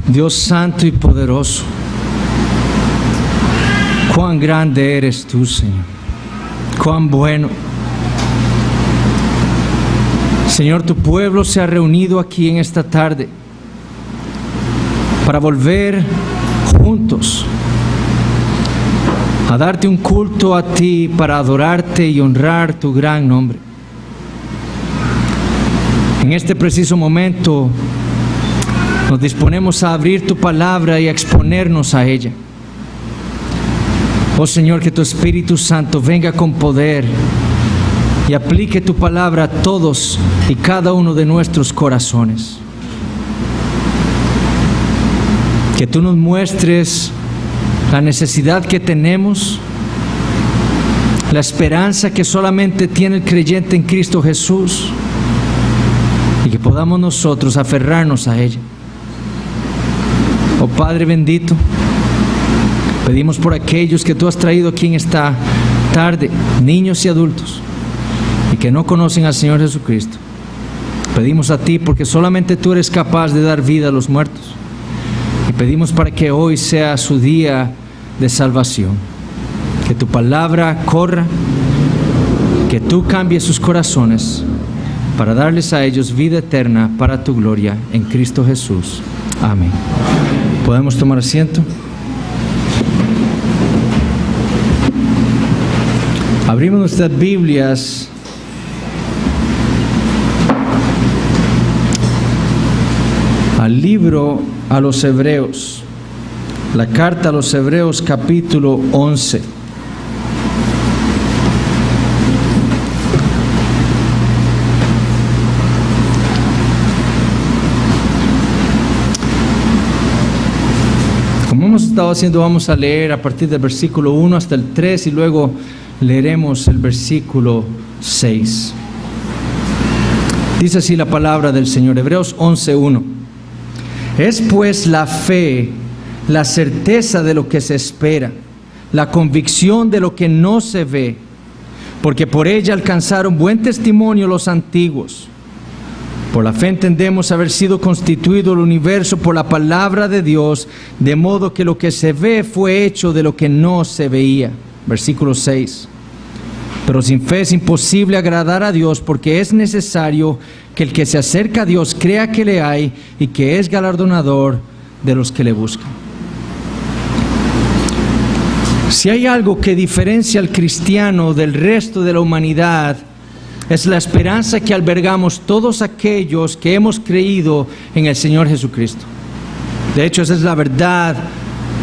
Dios santo y poderoso, cuán grande eres tú, Señor, cuán bueno. Señor, tu pueblo se ha reunido aquí en esta tarde para volver juntos a darte un culto a ti, para adorarte y honrar tu gran nombre. En este preciso momento nos disponemos a abrir tu palabra y a exponernos a ella. Oh Señor, que tu Espíritu Santo venga con poder y aplique tu palabra a todos y cada uno de nuestros corazones. Que tú nos muestres la necesidad que tenemos, la esperanza que solamente tiene el creyente en Cristo Jesús, y que podamos nosotros aferrarnos a ella. Oh Padre bendito, pedimos por aquellos que tú has traído aquí en esta tarde, niños y adultos, y que no conocen al Señor Jesucristo. Pedimos a ti porque solamente tú eres capaz de dar vida a los muertos. Y pedimos para que hoy sea su día de salvación. Que tu palabra corra, que tú cambies sus corazones para darles a ellos vida eterna para tu gloria en Cristo Jesús. Amén. ¿Podemos tomar asiento? Abrimos nuestras Biblias al libro a los Hebreos, la carta a los Hebreos capítulo 11. Como hemos estado haciendo, vamos a leer a partir del versículo 1 hasta el 3 y luego leeremos el versículo 6. Dice así la palabra del Señor, Hebreos 11:1. Es pues la fe, la certeza de lo que se espera, la convicción de lo que no se ve, porque por ella alcanzaron buen testimonio los antiguos. Por la fe entendemos haber sido constituido el universo por la palabra de Dios, de modo que lo que se ve fue hecho de lo que no se veía. Versículo 6. Pero sin fe es imposible agradar a Dios, porque es necesario que el que se acerca a Dios crea que le hay y que es galardonador de los que le buscan. Si hay algo que diferencia al cristiano del resto de la humanidad, es la esperanza que albergamos todos aquellos que hemos creído en el Señor Jesucristo. De hecho, esa es la verdad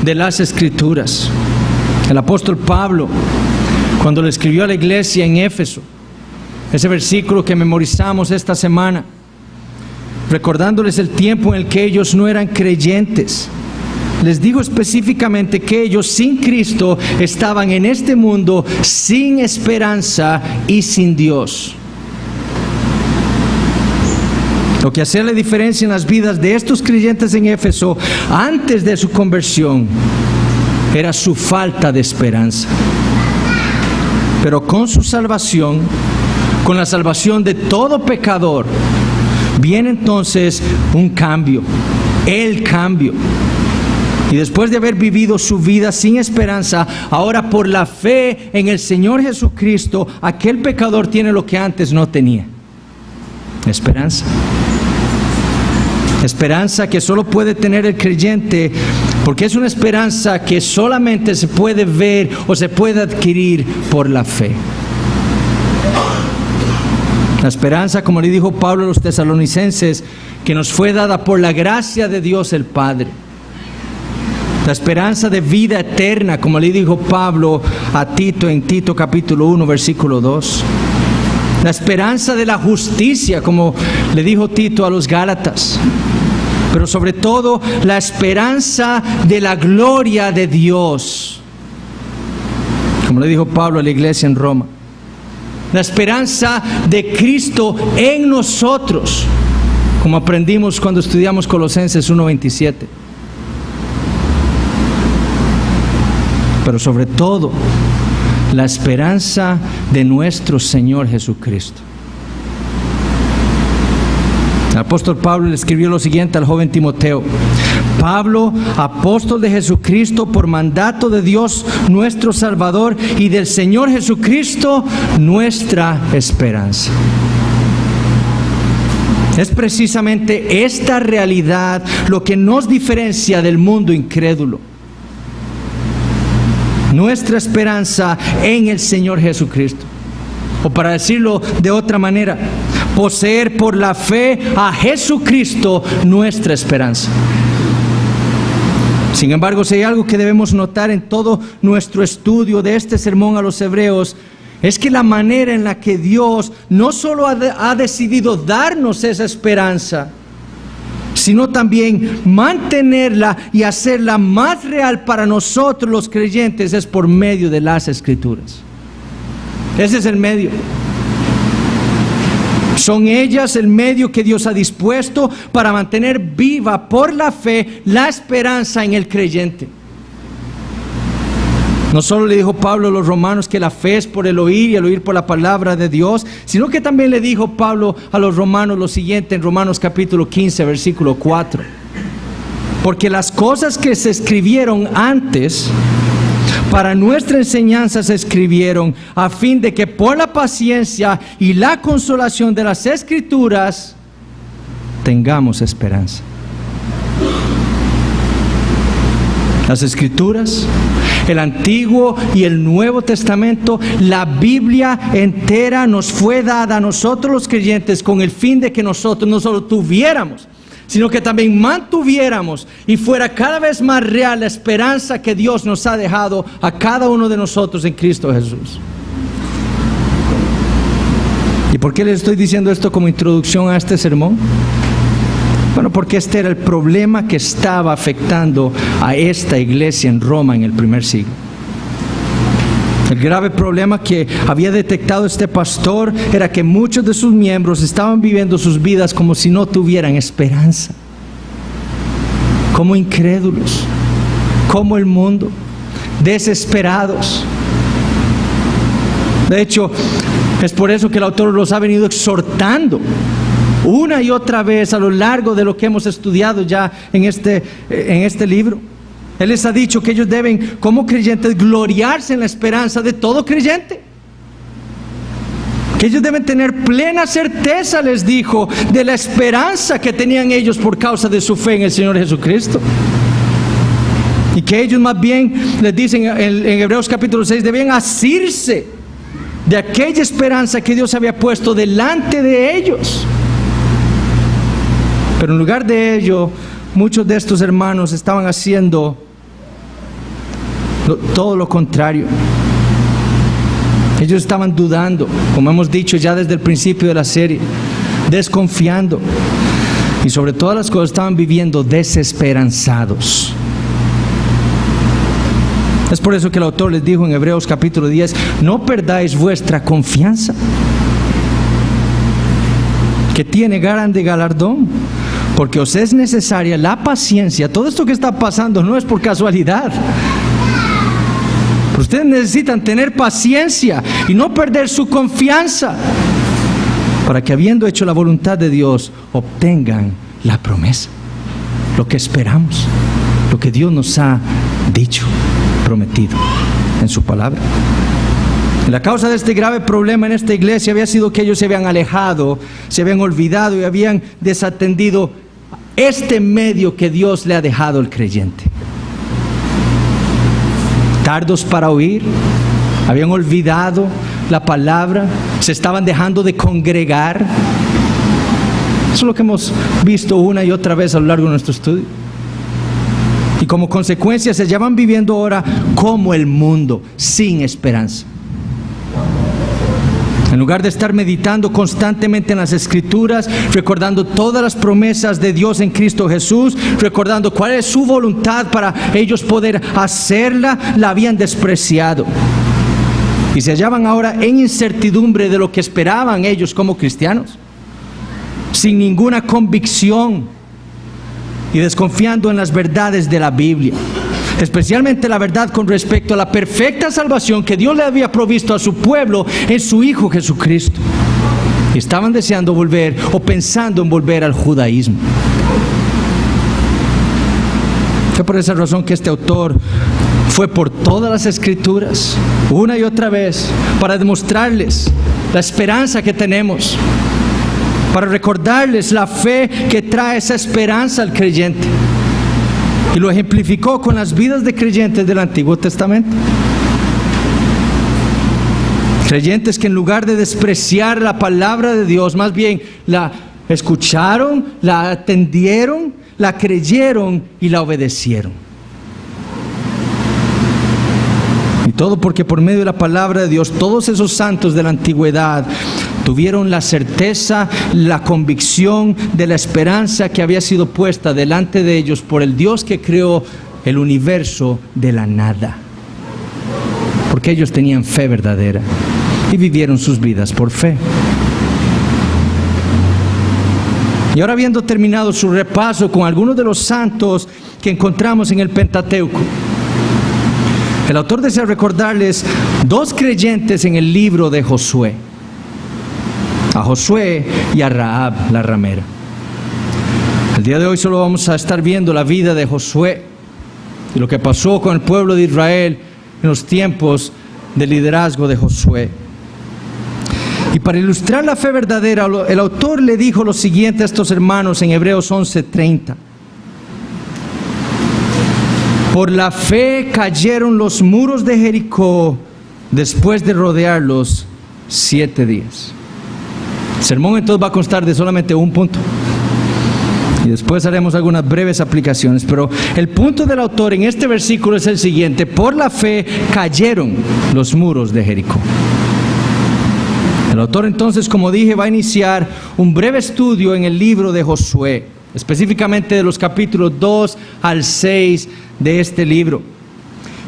de las Escrituras. El apóstol Pablo, cuando le escribió a la iglesia en Éfeso, ese versículo que memorizamos esta semana, recordándoles el tiempo en el que ellos no eran creyentes, les digo específicamente que ellos sin Cristo estaban en este mundo sin esperanza y sin Dios. Lo que hacía la diferencia en las vidas de estos creyentes en Éfeso antes de su conversión era su falta de esperanza. Pero con su salvación, con la salvación de todo pecador, viene entonces un cambio, el cambio. Y después de haber vivido su vida sin esperanza, ahora por la fe en el Señor Jesucristo, aquel pecador tiene lo que antes no tenía: esperanza. Esperanza que solo puede tener el creyente, porque es una esperanza que solamente se puede ver o se puede adquirir por la fe. La esperanza, como le dijo Pablo a los tesalonicenses, que nos fue dada por la gracia de Dios el Padre. La esperanza de vida eterna, como le dijo Pablo a Tito en Tito capítulo 1, versículo 2. La esperanza de la justicia, como le dijo Tito a los Gálatas. Pero sobre todo, la esperanza de la gloria de Dios, como le dijo Pablo a la iglesia en Roma. La esperanza de Cristo en nosotros, como aprendimos cuando estudiamos Colosenses 1:27. Pero sobre todo, la esperanza de nuestro Señor Jesucristo. El apóstol Pablo le escribió lo siguiente al joven Timoteo: Pablo, apóstol de Jesucristo, por mandato de Dios nuestro Salvador y del Señor Jesucristo, nuestra esperanza. Es precisamente esta realidad lo que nos diferencia del mundo incrédulo. Nuestra esperanza en el Señor Jesucristo. O para decirlo de otra manera, poseer por la fe a Jesucristo nuestra esperanza. Sin embargo, si hay algo que debemos notar en todo nuestro estudio de este sermón a los hebreos, es que la manera en la que Dios no solo ha decidido darnos esa esperanza, sino también mantenerla y hacerla más real para nosotros los creyentes, es por medio de las Escrituras. Ese es el medio. Son ellas el medio que Dios ha dispuesto para mantener viva por la fe la esperanza en el creyente. No solo le dijo Pablo a los romanos que la fe es por el oír y el oír por la palabra de Dios, sino que también le dijo Pablo a los romanos lo siguiente en Romanos capítulo 15, versículo 4. Porque las cosas que se escribieron antes, para nuestra enseñanza se escribieron, a fin de que por la paciencia y la consolación de las Escrituras tengamos esperanza. Las Escrituras, el Antiguo y el Nuevo Testamento, la Biblia entera nos fue dada a nosotros los creyentes con el fin de que nosotros no solo tuviéramos, sino que también mantuviéramos y fuera cada vez más real la esperanza que Dios nos ha dejado a cada uno de nosotros en Cristo Jesús. ¿Y por qué les estoy diciendo esto como introducción a este sermón? Bueno, porque este era el problema que estaba afectando a esta iglesia en Roma en el primer siglo. El grave problema que había detectado este pastor era que muchos de sus miembros estaban viviendo sus vidas como si no tuvieran esperanza, como incrédulos, como el mundo, desesperados. De hecho, es por eso que el autor los ha venido exhortando una y otra vez a lo largo de lo que hemos estudiado ya en este libro. Él les ha dicho que ellos deben, como creyentes, gloriarse en la esperanza de todo creyente. Que ellos deben tener plena certeza, les dijo, de la esperanza que tenían ellos por causa de su fe en el Señor Jesucristo. Y que ellos más bien, les dicen en Hebreos capítulo 6, debían asirse de aquella esperanza que Dios había puesto delante de ellos. Pero en lugar de ello, muchos de estos hermanos estaban haciendo todo lo contrario. Ellos estaban dudando, como hemos dicho ya desde el principio de la serie, desconfiando, y sobre todas las cosas estaban viviendo desesperanzados. Es por eso que el autor les dijo en Hebreos capítulo 10, no perdáis vuestra confianza, que tiene grande galardón, porque os es necesaria la paciencia. Todo esto que está pasando no es por casualidad. Ustedes necesitan tener paciencia y no perder su confianza, para que habiendo hecho la voluntad de Dios, obtengan la promesa, lo que esperamos, lo que Dios nos ha dicho, prometido en su palabra. La causa de este grave problema en esta iglesia había sido que ellos se habían alejado, se habían olvidado y habían desatendido este medio que Dios le ha dejado al creyente. Tardos para oír, habían olvidado la palabra, se estaban dejando de congregar. Eso es lo que hemos visto una y otra vez a lo largo de nuestro estudio. Y como consecuencia se llevan viviendo ahora como el mundo, sin esperanza. En lugar de estar meditando constantemente en las Escrituras, recordando todas las promesas de Dios en Cristo Jesús, recordando cuál es su voluntad para ellos poder hacerla, la habían despreciado. Y se hallaban ahora en incertidumbre de lo que esperaban ellos como cristianos, sin ninguna convicción y desconfiando en las verdades de la Biblia, especialmente la verdad con respecto a la perfecta salvación que Dios le había provisto a su pueblo en su Hijo Jesucristo. Y estaban deseando volver o pensando en volver al judaísmo. Fue por esa razón que este autor fue por todas las escrituras, una y otra vez, para demostrarles la esperanza que tenemos, para recordarles la fe que trae esa esperanza al creyente. Y lo ejemplificó con las vidas de creyentes del Antiguo Testamento. Creyentes que en lugar de despreciar la palabra de Dios, más bien la escucharon, la atendieron, la creyeron y la obedecieron. Y todo porque por medio de la palabra de Dios, todos esos santos de la antigüedad tuvieron la certeza, la convicción de la esperanza que había sido puesta delante de ellos por el Dios que creó el universo de la nada. Porque ellos tenían fe verdadera y vivieron sus vidas por fe. Y ahora, habiendo terminado su repaso con algunos de los santos que encontramos en el Pentateuco, el autor desea recordarles dos creyentes en el libro de Josué: a Josué y a Rahab, la ramera. El día de hoy solo vamos a estar viendo la vida de Josué y lo que pasó con el pueblo de Israel en los tiempos del liderazgo de Josué. Y para ilustrar la fe verdadera, el autor le dijo lo siguiente a estos hermanos en Hebreos 11:30. Por la fe cayeron los muros de Jericó después de rodearlos 7 días. El sermón entonces va a constar de solamente un punto. Y después haremos algunas breves aplicaciones. Pero el punto del autor en este versículo es el siguiente: por la fe cayeron los muros de Jericó. El autor entonces, como dije, va a iniciar un breve estudio en el libro de Josué, específicamente de los capítulos 2 al 6 de este libro.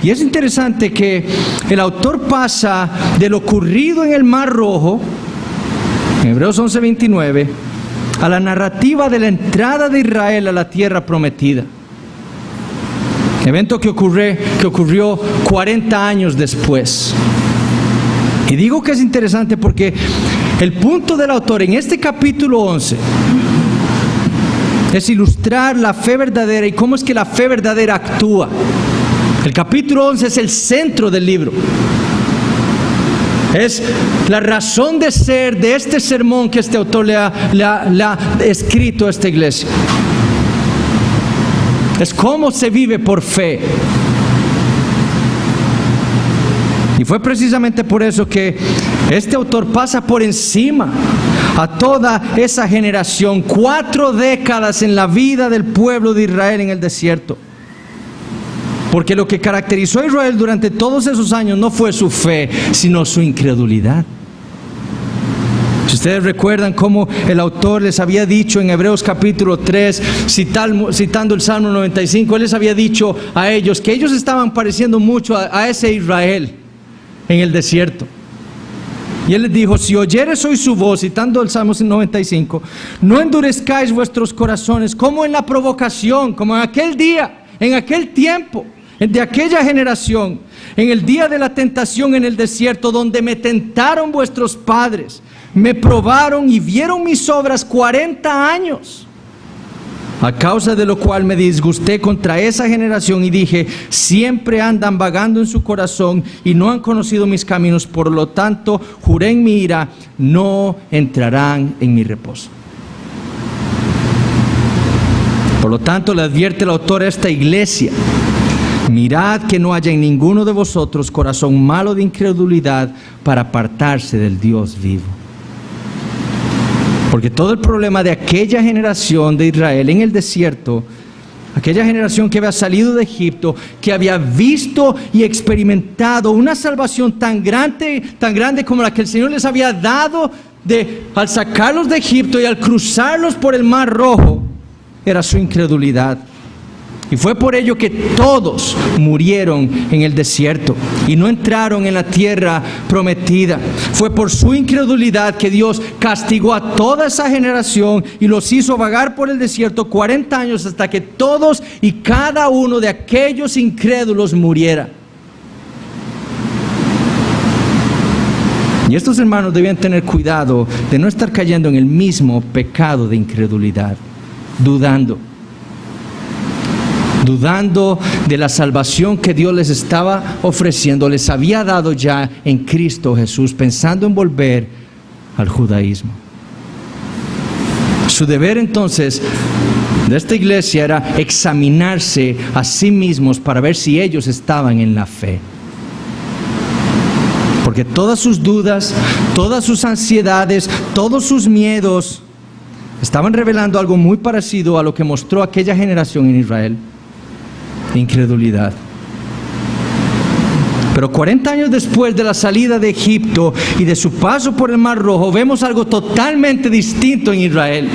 Y es interesante que el autor pasa de lo ocurrido en el Mar Rojo, en Hebreos 11:29, a la narrativa de la entrada de Israel a la tierra prometida. Evento que ocurrió 40 años después. Y digo que es interesante porque el punto del autor en este capítulo 11 es ilustrar la fe verdadera y cómo es que la fe verdadera actúa. El capítulo 11 es el centro del libro. Es la razón de ser de este sermón que este autor le ha escrito a esta iglesia. Es cómo se vive por fe. Y fue precisamente por eso que este autor pasa por encima a toda esa generación, 4 décadas en la vida del pueblo de Israel en el desierto. Porque lo que caracterizó a Israel durante todos esos años no fue su fe, sino su incredulidad. Si ustedes recuerdan cómo el autor les había dicho en Hebreos capítulo 3, citando el Salmo 95, él les había dicho a ellos que ellos estaban pareciendo mucho a ese Israel en el desierto. Y él les dijo: si oyeres hoy su voz, citando el Salmo 95, no endurezcáis vuestros corazones como en la provocación, como en aquel día, en aquel tiempo, de aquella generación, en el día de la tentación en el desierto, donde me tentaron vuestros padres, me probaron y vieron mis obras 40 años. A causa de lo cual me disgusté contra esa generación y dije: siempre andan vagando en su corazón y no han conocido mis caminos. Por lo tanto, juré en mi ira: no entrarán en mi reposo. Por lo tanto, le advierte el autor a esta iglesia: mirad que no haya en ninguno de vosotros corazón malo de incredulidad para apartarse del Dios vivo. Porque todo el problema de aquella generación de Israel en el desierto, aquella generación que había salido de Egipto, que había visto y experimentado una salvación tan grande como la que el Señor les había dado al sacarlos de Egipto y al cruzarlos por el Mar Rojo, era su incredulidad. Y fue por ello que todos murieron en el desierto y no entraron en la tierra prometida. Fue por su incredulidad que Dios castigó a toda esa generación y los hizo vagar por el desierto 40 años hasta que todos y cada uno de aquellos incrédulos muriera. Y estos hermanos debían tener cuidado de no estar cayendo en el mismo pecado de incredulidad, dudando de la salvación que Dios les estaba ofreciendo, les había dado ya en Cristo Jesús, pensando en volver al judaísmo. Su deber entonces de esta iglesia era examinarse a sí mismos para ver si ellos estaban en la fe. Porque todas sus dudas, todas sus ansiedades, todos sus miedos estaban revelando algo muy parecido a lo que mostró aquella generación en Israel: incredulidad. Pero 40 años después de la salida de Egipto y de su paso por el Mar Rojo, vemos algo totalmente distinto en Israel.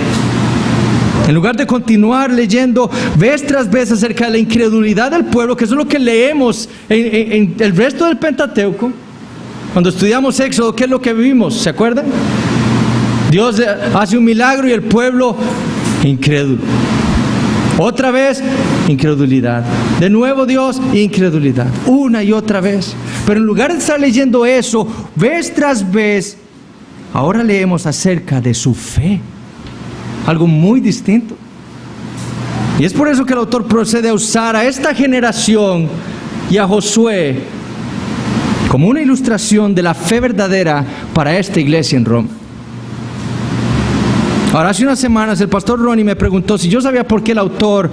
En lugar de continuar leyendo vez tras vez acerca de la incredulidad del pueblo, que eso es lo que leemos en el resto del Pentateuco, cuando estudiamos Éxodo, ¿qué es lo que vimos? ¿Se acuerdan? Dios hace un milagro y el pueblo incrédulo. Otra vez, incredulidad. De nuevo Dios, incredulidad. Una y otra vez. Pero en lugar de estar leyendo eso, vez tras vez, ahora leemos acerca de su fe. Algo muy distinto. Y es por eso que el autor procede a usar a esta generación y a Josué como una ilustración de la fe verdadera para esta iglesia en Roma. Ahora, hace unas semanas el pastor Ronnie me preguntó si yo sabía por qué el autor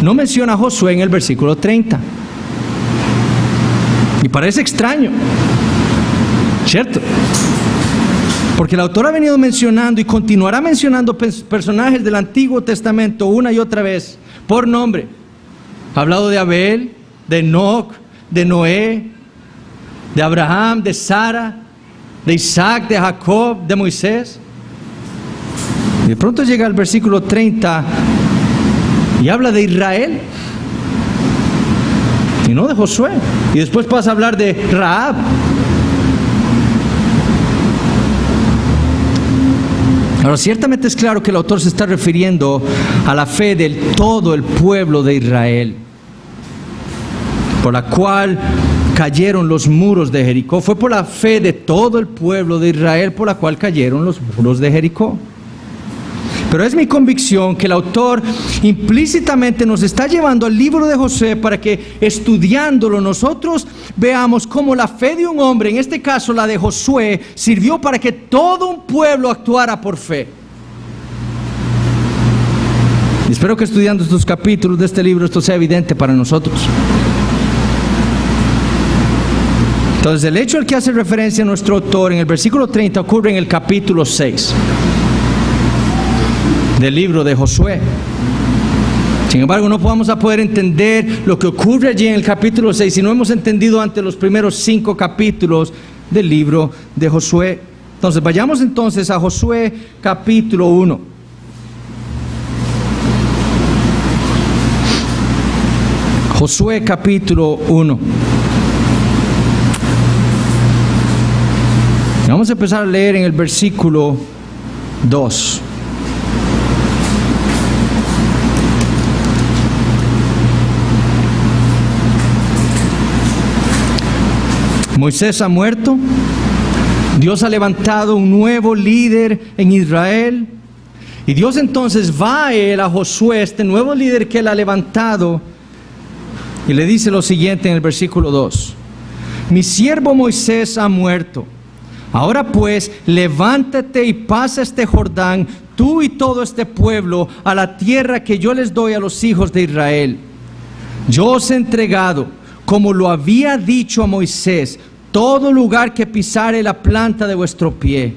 no menciona a Josué en el versículo 30. Y parece extraño, ¿cierto? Porque el autor ha venido mencionando y continuará mencionando personajes del Antiguo Testamento una y otra vez por nombre. Ha hablado de Abel, de Enoc, de Noé, de Abraham, de Sara, de Isaac, de Jacob, de Moisés. Y de pronto llega al versículo 30 y habla de Israel y no de Josué. Y después pasa a hablar de Rahab. Ahora, ciertamente es claro que el autor se está refiriendo a la fe de todo el pueblo de Israel, por la cual cayeron los muros de Jericó. Fue por la fe de todo el pueblo de Israel por la cual cayeron los muros de Jericó. Pero es mi convicción que el autor implícitamente nos está llevando al libro de Josué para que, estudiándolo, nosotros veamos cómo la fe de un hombre, en este caso la de Josué, sirvió para que todo un pueblo actuara por fe. Y espero que estudiando estos capítulos de este libro esto sea evidente para nosotros. Entonces, el hecho al que hace referencia nuestro autor en el versículo 30 ocurre en el capítulo 6 del libro de Josué. Sin embargo, no vamos a poder entender lo que ocurre allí en el capítulo 6 si no hemos entendido antes los primeros 5 capítulos del libro de Josué. Entonces, vayamos entonces a Josué capítulo 1. Josué capítulo 1. Vamos a empezar a leer en el versículo 2. Moisés ha muerto. Dios ha levantado un nuevo líder en Israel. Y Dios entonces va a Josué, este nuevo líder que él ha levantado, y le dice lo siguiente en el versículo 2. Mi siervo Moisés ha muerto. Ahora pues, levántate y pasa este Jordán, tú y todo este pueblo, a la tierra que yo les doy a los hijos de Israel. Yo os he entregado, como lo había dicho a Moisés, todo lugar que pisare la planta de vuestro pie,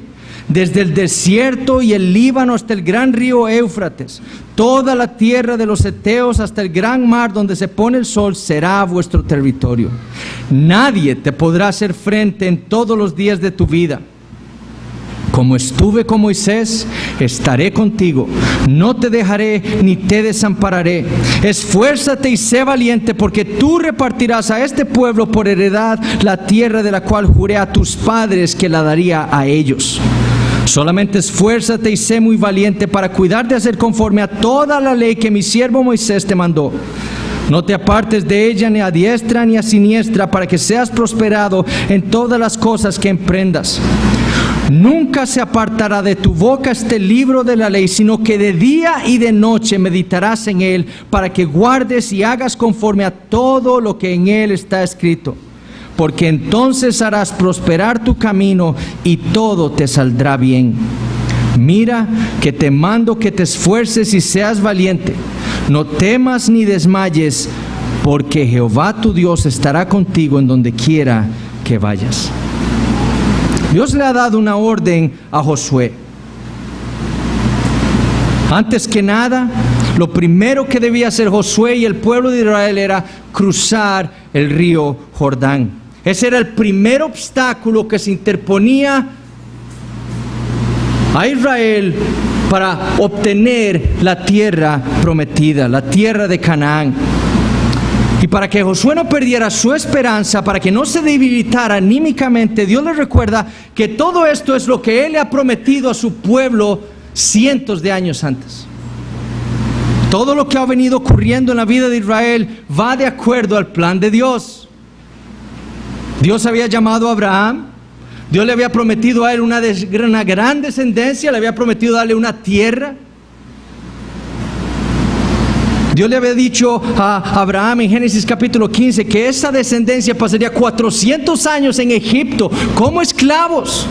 desde el desierto y el Líbano hasta el gran río Éufrates, toda la tierra de los heteos hasta el gran mar donde se pone el sol será vuestro territorio. Nadie te podrá hacer frente en todos los días de tu vida. Como estuve con Moisés, estaré contigo. No te dejaré ni te desampararé. Esfuérzate y sé valiente, porque tú repartirás a este pueblo por heredad la tierra de la cual juré a tus padres que la daría a ellos. Solamente esfuérzate y sé muy valiente para cuidar de hacer conforme a toda la ley que mi siervo Moisés te mandó. No te apartes de ella ni a diestra ni a siniestra, para que seas prosperado en todas las cosas que emprendas. Nunca se apartará de tu boca este libro de la ley, sino que de día y de noche meditarás en él, para que guardes y hagas conforme a todo lo que en él está escrito. Porque entonces harás prosperar tu camino y todo te saldrá bien. Mira que te mando que te esfuerces y seas valiente. No temas ni desmayes, porque Jehová tu Dios estará contigo en donde quiera que vayas. Dios le ha dado una orden a Josué. Antes que nada, lo primero que debía hacer Josué y el pueblo de Israel era cruzar el río Jordán. Ese era el primer obstáculo que se interponía a Israel para obtener la tierra prometida, la tierra de Canaán. Y para que Josué no perdiera su esperanza, para que no se debilitara anímicamente, Dios le recuerda que todo esto es lo que Él le ha prometido a su pueblo cientos de años antes. Todo lo que ha venido ocurriendo en la vida de Israel va de acuerdo al plan de Dios. Dios había llamado a Abraham, Dios le había prometido a él una gran descendencia, le había prometido darle una tierra. Dios le había dicho a Abraham en Génesis capítulo 15 que esa descendencia pasaría 400 años en Egipto como esclavos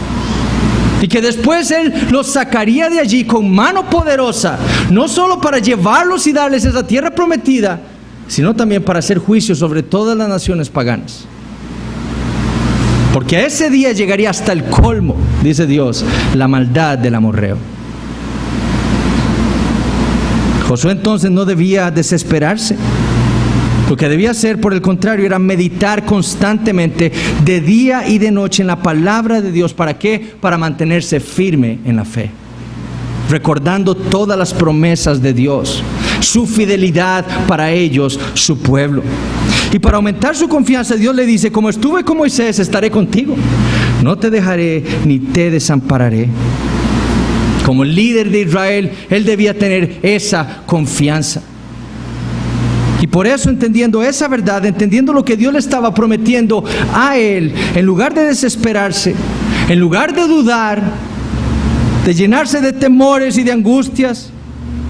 y que después Él los sacaría de allí con mano poderosa, no solo para llevarlos y darles esa tierra prometida, sino también para hacer juicio sobre todas las naciones paganas. Porque a ese día llegaría hasta el colmo, dice Dios, la maldad del amorreo. Josué entonces no debía desesperarse. Lo que debía hacer, por el contrario, era meditar constantemente de día y de noche en la palabra de Dios. ¿Para qué? Para mantenerse firme en la fe, recordando todas las promesas de Dios, su fidelidad para ellos, su pueblo. Y para aumentar su confianza, Dios le dice: como estuve con Moisés, estaré contigo. No te dejaré ni te desampararé. Como líder de Israel, él debía tener esa confianza. Y por eso, entendiendo esa verdad, entendiendo lo que Dios le estaba prometiendo a él, en lugar de desesperarse, en lugar de dudar, de llenarse de temores y de angustias,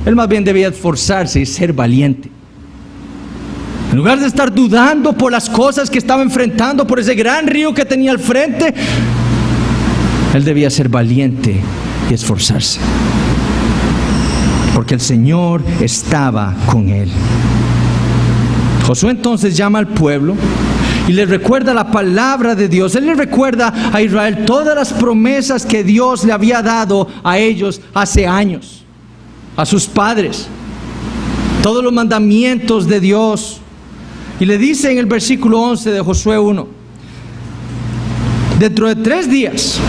él más bien debía esforzarse y ser valiente. En lugar de estar dudando por las cosas que estaba enfrentando, por ese gran río que tenía al frente, él debía ser valiente y esforzarse, porque el Señor estaba con él. Josué entonces llama al pueblo y le recuerda la palabra de Dios. Él le recuerda a Israel todas las promesas que Dios le había dado a ellos hace años, a sus padres, todos los mandamientos de Dios. Y le dice en el versículo 11 de Josué 1: dentro de 3 días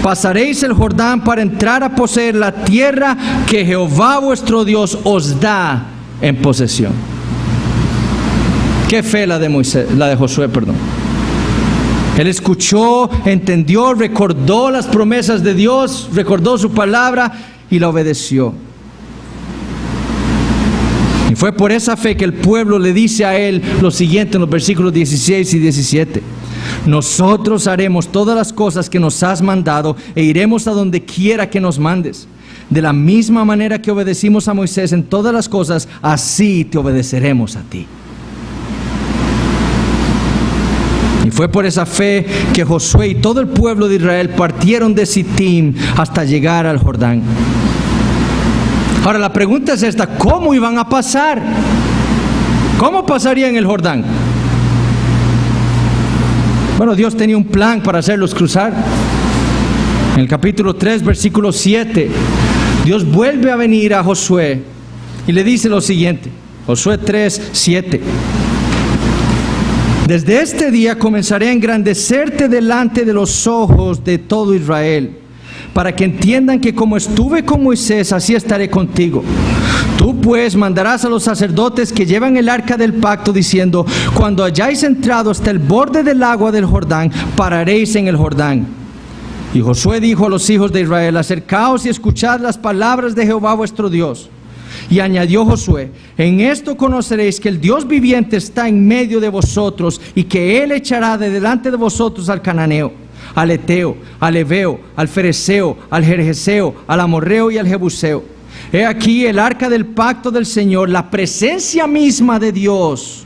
pasaréis el Jordán para entrar a poseer la tierra que Jehová vuestro Dios os da en posesión. Qué fe la de Josué, perdón. Él escuchó, entendió, recordó las promesas de Dios, recordó su palabra y la obedeció. Y fue por esa fe que el pueblo le dice a él lo siguiente en los versículos 16 y 17: nosotros haremos todas las cosas que nos has mandado e iremos a donde quiera que nos mandes. De la misma manera que obedecimos a Moisés en todas las cosas, así te obedeceremos a ti. Y fue por esa fe que Josué y todo el pueblo de Israel partieron de Sittim hasta llegar al Jordán. Ahora la pregunta es esta: ¿cómo iban a pasar? ¿Cómo pasarían el Jordán? Bueno, Dios tenía un plan para hacerlos cruzar. En el capítulo 3, versículo 7, Dios vuelve a venir a Josué y le dice lo siguiente. Josué 3, 7: desde este día comenzaré a engrandecerte delante de los ojos de todo Israel, para que entiendan que como estuve con Moisés, así estaré contigo. Tú pues mandarás a los sacerdotes que llevan el arca del pacto, diciendo: cuando hayáis entrado hasta el borde del agua del Jordán, pararéis en el Jordán. Y Josué dijo a los hijos de Israel: acercaos y escuchad las palabras de Jehová vuestro Dios. Y añadió Josué: en esto conoceréis que el Dios viviente está en medio de vosotros, y que Él echará de delante de vosotros al cananeo, al Eteo, al Heveo, al Fereceo, al Gergeseo, al Amorreo y al Jebuseo. He aquí el arca del pacto del Señor, la presencia misma de Dios,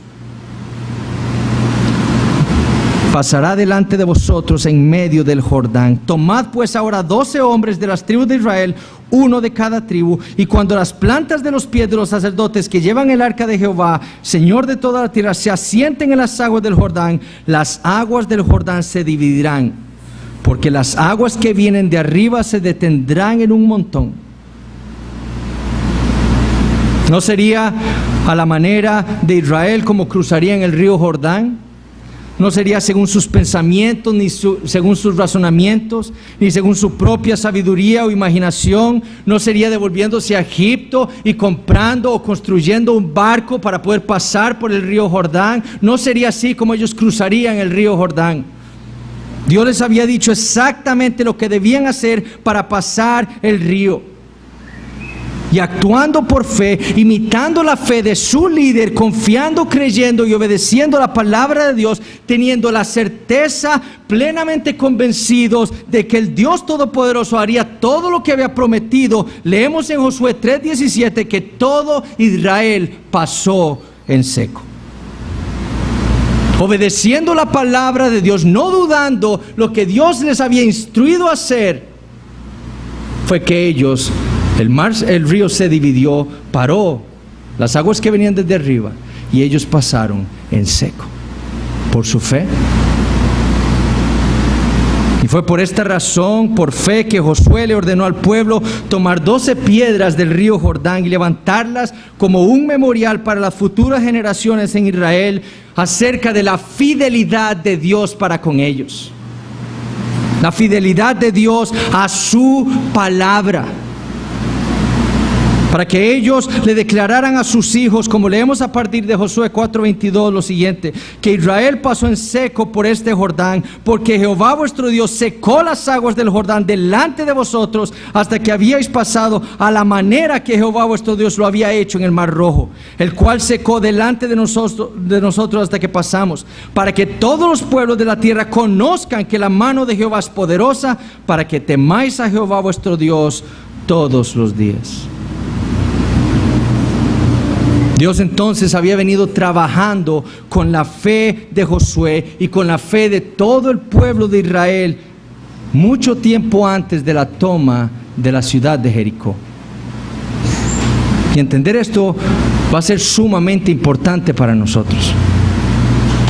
pasará delante de vosotros en medio del Jordán. Tomad pues ahora 12 hombres de las tribus de Israel, uno de cada tribu, y cuando las plantas de los pies de los sacerdotes que llevan el arca de Jehová, Señor de toda la tierra, se asienten en las aguas del Jordán, las aguas del Jordán se dividirán, porque las aguas que vienen de arriba se detendrán en un montón. ¿No sería a la manera de Israel como cruzarían el río Jordán? No sería según sus pensamientos, ni según sus razonamientos, ni según su propia sabiduría o imaginación. No sería devolviéndose a Egipto y comprando o construyendo un barco para poder pasar por el río Jordán. No sería así como ellos cruzarían el río Jordán. Dios les había dicho exactamente lo que debían hacer para pasar el río. Y actuando por fe, imitando la fe de su líder, confiando, creyendo y obedeciendo la palabra de Dios, teniendo la certeza, plenamente convencidos de que el Dios Todopoderoso haría todo lo que había prometido. Leemos en Josué 3:17 que todo Israel pasó en seco. Obedeciendo la palabra de Dios, no dudando lo que Dios les había instruido a hacer, fue que ellos... El río se dividió, paró las aguas que venían desde arriba y ellos pasaron en seco por su fe. Y fue por esta razón, por fe, que Josué le ordenó al pueblo tomar 12 piedras del río Jordán y levantarlas como un memorial para las futuras generaciones en Israel acerca de la fidelidad de Dios para con ellos. La fidelidad de Dios a su palabra. Para que ellos le declararan a sus hijos, como leemos a partir de Josué 4:22, lo siguiente: que Israel pasó en seco por este Jordán, porque Jehová vuestro Dios secó las aguas del Jordán delante de vosotros, hasta que habíais pasado a la manera que Jehová vuestro Dios lo había hecho en el Mar Rojo, el cual secó delante de nosotros hasta que pasamos, para que todos los pueblos de la tierra conozcan que la mano de Jehová es poderosa, para que temáis a Jehová vuestro Dios todos los días. Dios entonces había venido trabajando con la fe de Josué y con la fe de todo el pueblo de Israel mucho tiempo antes de la toma de la ciudad de Jericó. Y entender esto va a ser sumamente importante para nosotros.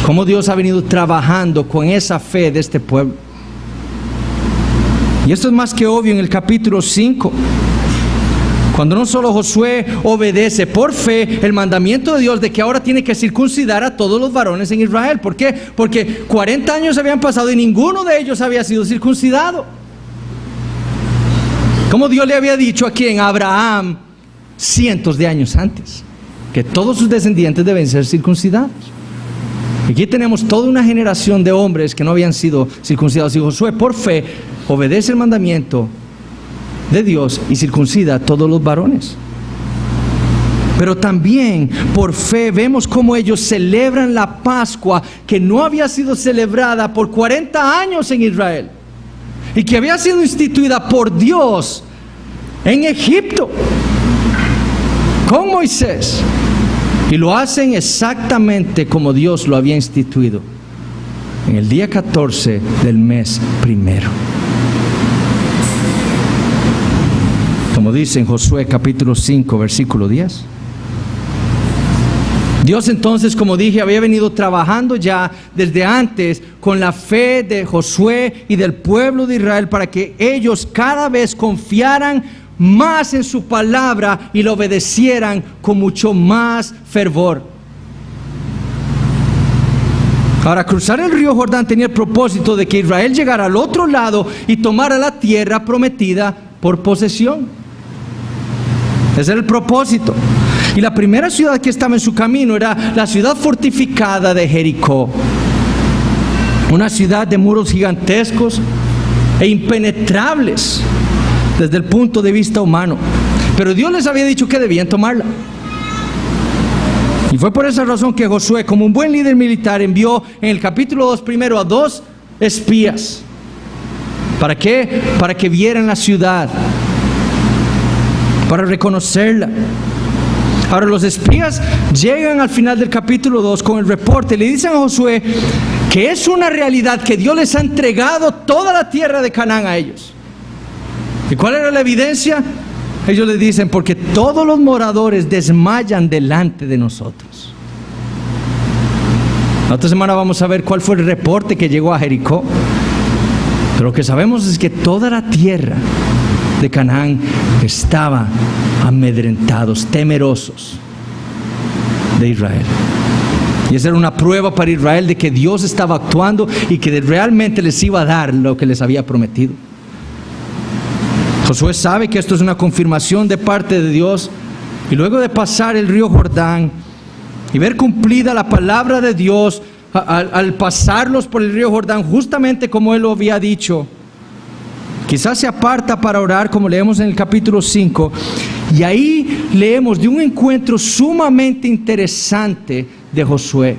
Cómo Dios ha venido trabajando con esa fe de este pueblo. Y esto es más que obvio en el capítulo 5. Cuando no solo Josué obedece por fe el mandamiento de Dios de que ahora tiene que circuncidar a todos los varones en Israel. ¿Por qué? Porque 40 años habían pasado y ninguno de ellos había sido circuncidado. Como Dios le había dicho aquí en Abraham cientos de años antes, que todos sus descendientes deben ser circuncidados. Aquí tenemos toda una generación de hombres que no habían sido circuncidados. Y Josué por fe obedece el mandamiento de Dios y circuncida a todos los varones. Pero también por fe vemos cómo ellos celebran la Pascua, que no había sido celebrada por 40 años en Israel y que había sido instituida por Dios en Egipto con Moisés, y lo hacen exactamente como Dios lo había instituido en el día 14 del mes primero. Como dice en Josué capítulo 5 versículo 10. Dios entonces, como dije, había venido trabajando ya desde antes con la fe de Josué y del pueblo de Israel para que ellos cada vez confiaran más en su palabra y lo obedecieran con mucho más fervor. Ahora, cruzar el río Jordán tenía el propósito de que Israel llegara al otro lado y tomara la tierra prometida por posesión. Ese era el propósito. Y la primera ciudad que estaba en su camino era la ciudad fortificada de Jericó. Una ciudad de muros gigantescos e impenetrables desde el punto de vista humano. Pero Dios les había dicho que debían tomarla. Y fue por esa razón que Josué, como un buen líder militar, envió en el capítulo 2 primero a 2 espías ¿Para qué? Para que vieran la ciudad, para reconocerla. Ahora los espías llegan al final del capítulo 2 con el reporte, le dicen a Josué que es una realidad que Dios les ha entregado toda la tierra de Canaán a ellos. ¿Y cuál era la evidencia? Ellos le dicen, porque todos los moradores desmayan delante de nosotros. La otra semana vamos a ver cuál fue el reporte que llegó a Jericó. Pero lo que sabemos es que toda la tierra de Canaán estaba amedrentados, temerosos de Israel. Y esa era una prueba para Israel de que Dios estaba actuando y que realmente les iba a dar lo que les había prometido. Josué sabe que esto es una confirmación de parte de Dios, y luego de pasar el río Jordán y ver cumplida la palabra de Dios al pasarlos por el río Jordán, justamente como Él lo había dicho, quizás se aparta para orar, como leemos en el capítulo 5, y ahí leemos de un encuentro sumamente interesante de Josué,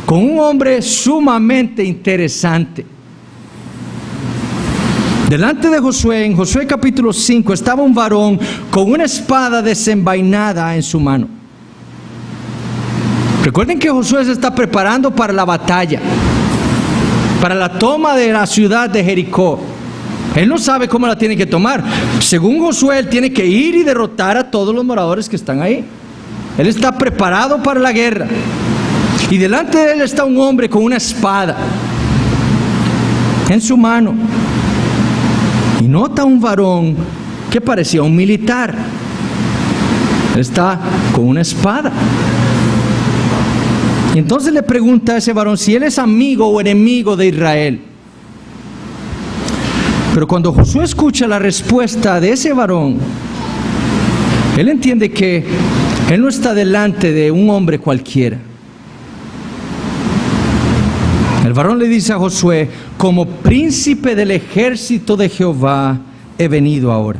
con un hombre sumamente interesante. Delante de Josué, en Josué capítulo 5, estaba un varón con una espada desenvainada en su mano. Recuerden que Josué se está preparando para la batalla, para la toma de la ciudad de Jericó. Él no sabe cómo la tiene que tomar. Según Josué, él tiene que ir y derrotar a todos los moradores que están ahí. Él está preparado para la guerra. Y delante de él está un hombre con una espada en su mano. Y nota un varón que parecía un militar. Él está con una espada. Y entonces le pregunta a ese varón si él es amigo o enemigo de Israel. Pero cuando Josué escucha la respuesta de ese varón, él entiende que él no está delante de un hombre cualquiera. El varón le dice a Josué: como príncipe del ejército de Jehová he venido ahora.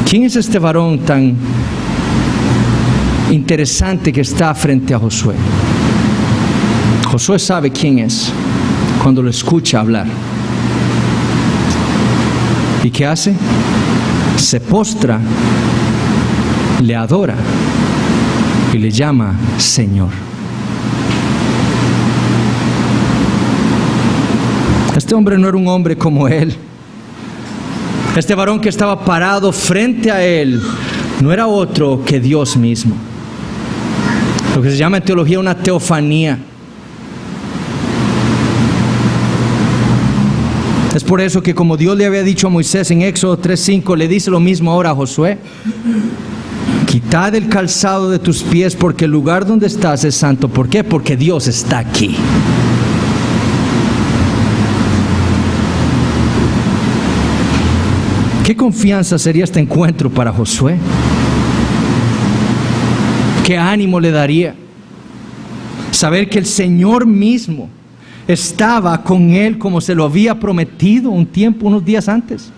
¿Quién es este varón tan interesante que está frente a Josué? Josué sabe quién es cuando lo escucha hablar. ¿Y qué hace? Se postra, le adora y le llama Señor. Este hombre no era un hombre como él. Este varón que estaba parado frente a él no era otro que Dios mismo. Lo que se llama en teología una teofanía. Es por eso que, como Dios le había dicho a Moisés en Éxodo 3:5, le dice lo mismo ahora a Josué: quitad el calzado de tus pies, porque el lugar donde estás es santo. ¿Por qué? Porque Dios está aquí. ¿Qué confianza sería este encuentro para Josué? ¿Qué ánimo le daría saber que el Señor mismo estaba con él como se lo había prometido unos días antes?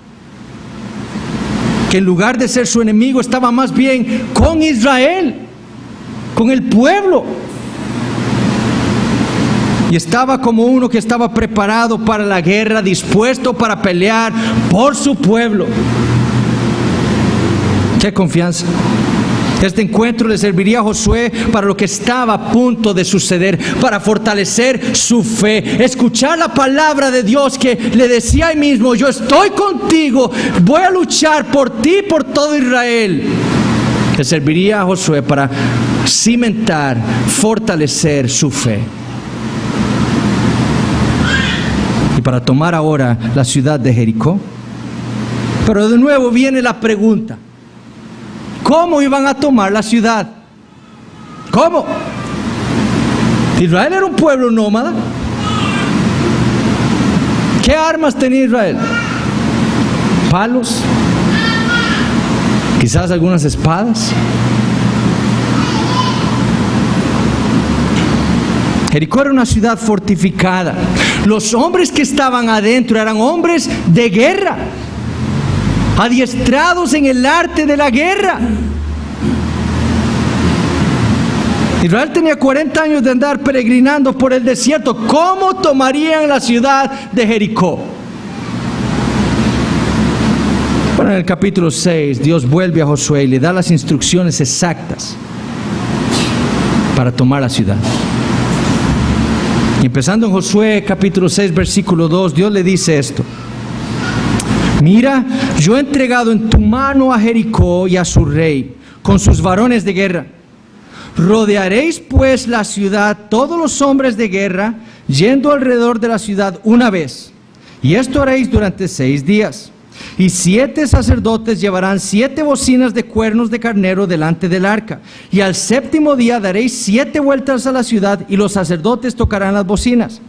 Que en lugar de ser su enemigo estaba más bien con Israel, con el pueblo. Y estaba como uno que estaba preparado para la guerra, dispuesto para pelear por su pueblo. ¡Qué confianza! Este encuentro le serviría a Josué para lo que estaba a punto de suceder, para fortalecer su fe, escuchar la palabra de Dios que le decía ahí mismo: yo estoy contigo, voy a luchar por ti y por todo Israel. Le serviría a Josué para cimentar, fortalecer su fe. Y para tomar ahora la ciudad de Jericó. Pero de nuevo viene la pregunta: ¿cómo iban a tomar la ciudad? ¿Cómo? Israel era un pueblo nómada. ¿Qué armas tenía Israel? Palos, quizás algunas espadas. Jericó era una ciudad fortificada. Los hombres que estaban adentro eran hombres de guerra, adiestrados en el arte de la guerra. Israel tenía 40 años de andar peregrinando por el desierto. ¿Cómo tomarían la ciudad de Jericó? Bueno, en el capítulo 6, Dios vuelve a Josué y le da las instrucciones exactas para tomar la ciudad. Y empezando en Josué capítulo 6, versículo 2, Dios le dice esto: mira, yo he entregado en tu mano a Jericó y a su rey, con sus varones de guerra. Rodearéis pues la ciudad, todos los hombres de guerra, yendo alrededor de la ciudad una vez. Y esto haréis durante 6 días. Y 7 sacerdotes llevarán 7 bocinas de cuernos de carnero delante del arca. Y al 7º día daréis 7 vueltas a la ciudad, y los sacerdotes tocarán las bocinas.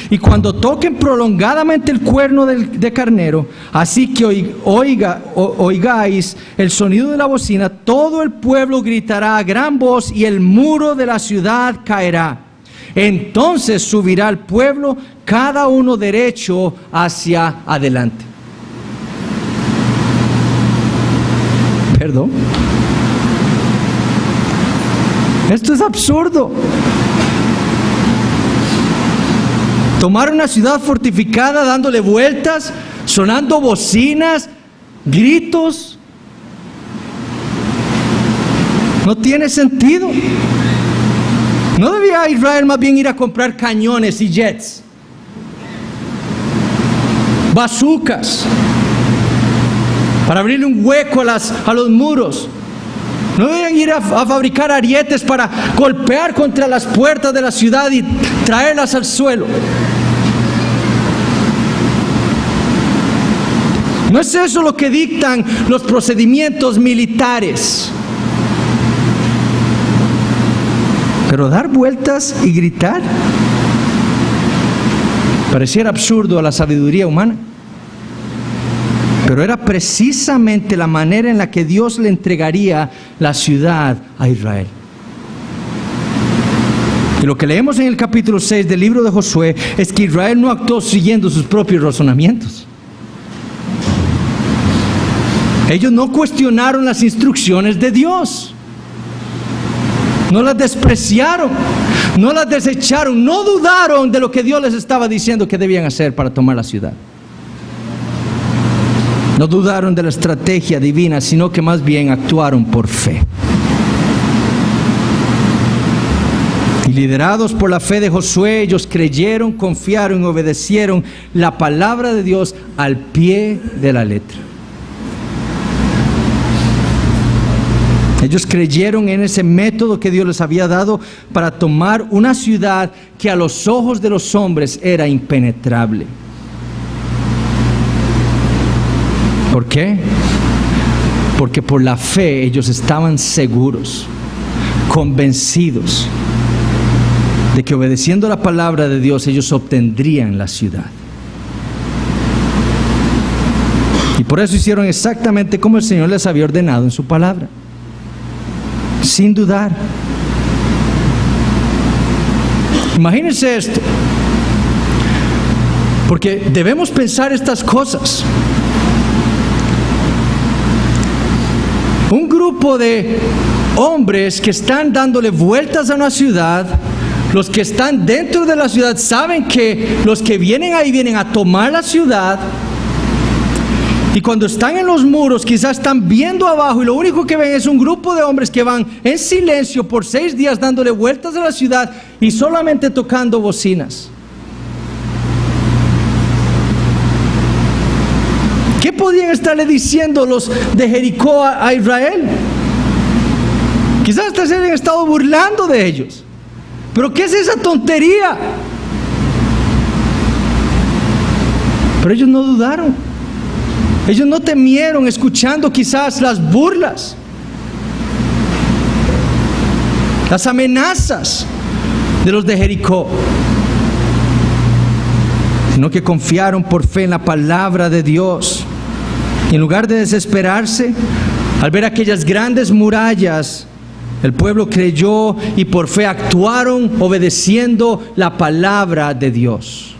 Y cuando toquen prolongadamente el cuerno de carnero, así que oigáis el sonido de la bocina, todo el pueblo gritará a gran voz y el muro de la ciudad caerá. Entonces subirá el pueblo, cada uno derecho hacia adelante. Perdón. Esto es absurdo. Tomar una ciudad fortificada dándole vueltas, sonando bocinas, gritos. No tiene sentido. ¿No debía Israel más bien ir a comprar cañones y jets? Bazucas. Para abrirle un hueco a los muros. No deben ir a fabricar arietes para golpear contra las puertas de la ciudad y traerlas al suelo. No es eso lo que dictan los procedimientos militares. Pero dar vueltas y gritar pareciera absurdo a la sabiduría humana. Pero era precisamente la manera en la que Dios le entregaría la ciudad a Israel. Y lo que leemos en el capítulo 6 del libro de Josué es que Israel no actuó siguiendo sus propios razonamientos. Ellos no cuestionaron las instrucciones de Dios. No las despreciaron, no las desecharon, no dudaron de lo que Dios les estaba diciendo que debían hacer para tomar la ciudad. No dudaron de la estrategia divina, sino que más bien actuaron por fe. Y liderados por la fe de Josué, ellos creyeron, confiaron y obedecieron la palabra de Dios al pie de la letra. Ellos creyeron en ese método que Dios les había dado para tomar una ciudad que a los ojos de los hombres era impenetrable. ¿Por qué? Porque por la fe ellos estaban seguros, convencidos de que obedeciendo la palabra de Dios ellos obtendrían la ciudad. Y por eso hicieron exactamente como el Señor les había ordenado en su palabra, sin dudar. Imagínense esto, porque debemos pensar estas cosas. Un grupo de hombres que están dándole vueltas a una ciudad, los que están dentro de la ciudad saben que los que vienen ahí vienen a tomar la ciudad, y cuando están en los muros quizás están viendo abajo y lo único que ven es un grupo de hombres que van en silencio por 6 días dándole vueltas a la ciudad y solamente tocando bocinas. ¿Qué podían estarle diciendo los de Jericó a Israel? Quizás hasta se habían estado burlando de ellos. ¿Pero qué es esa tontería? Pero ellos no dudaron. Ellos no temieron, escuchando quizás las burlas, las amenazas de los de Jericó, sino que confiaron por fe en la palabra de Dios. Y en lugar de desesperarse, al ver aquellas grandes murallas, el pueblo creyó y por fe actuaron obedeciendo la palabra de Dios.